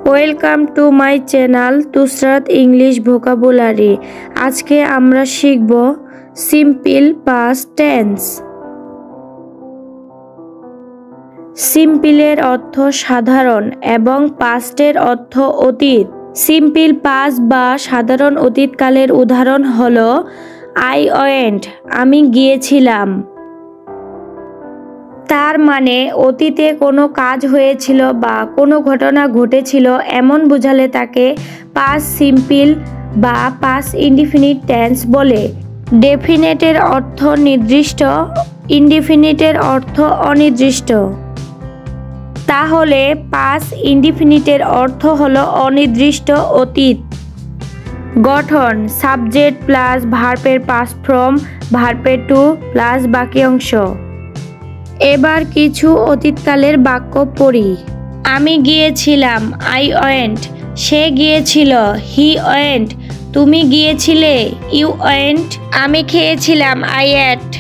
Welcome to my channel Tusrat English vocabulary. আজকে আমরা শিখব সিম্পল পাস্ট টেন্স। সিম্পলের অর্থ সাধারণ এবং পাস্টের অর্থ অতীত। সিম্পল পাস্ট বা সাধারণ অতীতকালের উদাহরণ হলো আই ওয়েন্ট, আমি গিয়েছিলাম। তার মানে অতীতে কোনো কাজ হয়েছিল বা কোনো ঘটনা ঘটেছিল এমন বোঝালে তাকে পাস্ট সিম্পল বা পাস্ট ইনডিফিনিট টেন্স বলে। ডেফিনিটের অর্থ নির্দিষ্ট, ইনডিফিনিটের অর্থ অনির্দিষ্ট। তাহলে পাস্ট ইনডিফিনিটের অর্থ হলো অনির্দিষ্ট অতীত। গঠন সাবজেক্ট প্লাস ভার্বের পাস্ট ফর্ম, ভার্বের টু প্লাস বাকি অংশ। এবার কিছু অতীতকালের বাক্য পড়ি। আমি গিয়েছিলাম, আই ওয়েন্ট। সে গিয়েছিল, হি ওয়েন্ট। তুমি গিয়েছিলে, ইউ ওয়েন্ট। আমি খেয়েছিলাম, আই এট।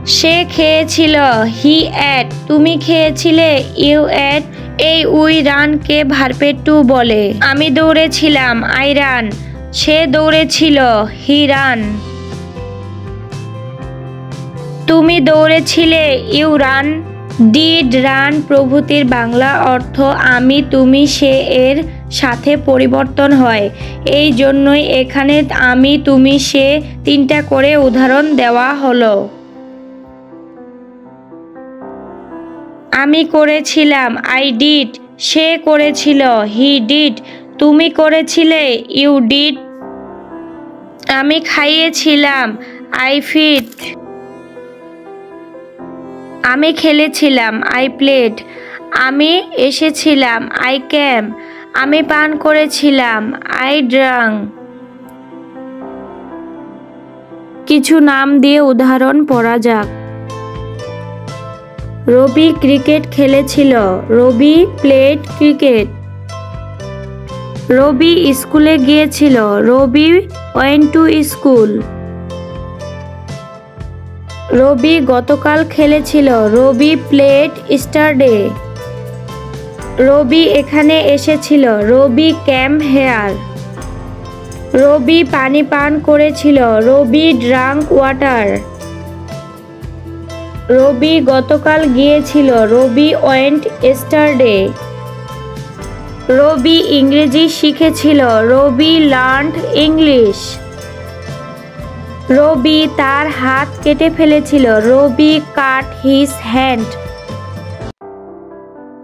সে খেয়েছিল, হি এট। তুমি খেয়েছিলে, ইউ এট। এই উই রানকে ভার্বের টু বলে। আমি দৌড়েছিলাম, আই রান। সে দৌড়েছিল, হি রান। তুমি দৌড়েছিলে, ইউ রান। ডিড, রান প্রভৃতির বাংলা অর্থ আমি, তুমি, সে এর সাথে পরিবর্তন হয়। এই জন্যই এখানে আমি, তুমি, সে তিনটা করে উদাহরণ দেওয়া হলো। আমি করেছিলাম, আই ডিড। সে করেছিল, হি ডিড। তুমি করেছিলে, ইউ ডিড। আমি খাইয়েছিলাম, আই ফিড। আমি খেলেছিলাম, আই প্লেড। আমি এসেছিলাম, আই ক্যাম। আমি পান করেছিলাম, আই ড্রাং। কিছু নাম দিয়ে উদাহরণ পড়া যাক। রবি ক্রিকেট খেলেছিল, রবি প্লেড ক্রিকেট। রবি স্কুলে গিয়েছিল, রবি ওয়েন্ট টু স্কুল। রবি গতকাল খেলেছিল, রবি প্লেড ইস্টারডে। রবি এখানে এসেছিল, রবি ক্যাম হেয়ার। রবি পানি পান করেছিল, রবি ড্রাঙ্ক ওয়াটার। রবি গতকাল গিয়েছিল, রবি ওয়েন্ট ইস্টারডে। রবি ইংরেজি শিখেছিল, রবি লার্নড ইংলিশ। রবি তার হাত কেটে ফেলেছিল, রবি কাট হিজ হ্যান্ড।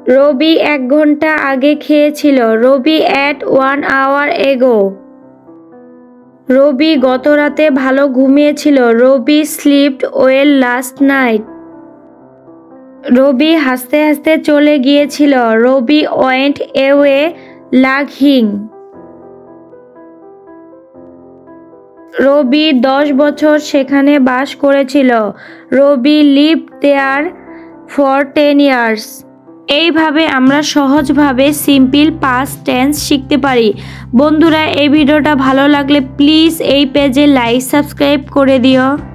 রবি 1 ঘন্টা আগে খেয়েছিল, রবি এট 1 hour ago। রবি গত রাতে ভালো ঘুমিয়েছিল, রবি স্লিপড ওয়েল লাস্ট নাইট। রবি হাসতে হাসতে চলে গিয়েছিল, রবি ওয়েন্ট অ্যাওয়ে লাঘিং। রবি 10 বছর সেখানে বাস করেছিল, রবি লিভড দেয়ার ফর 10 years। এইভাবে আমরা সহজভাবে সিম্পল পাস্ট টেন্স শিখতে পারি। বন্ধুরা, এই ভিডিওটা ভালো লাগলে প্লিজ এই পেজে লাইক সাবস্ক্রাইব করে দিও।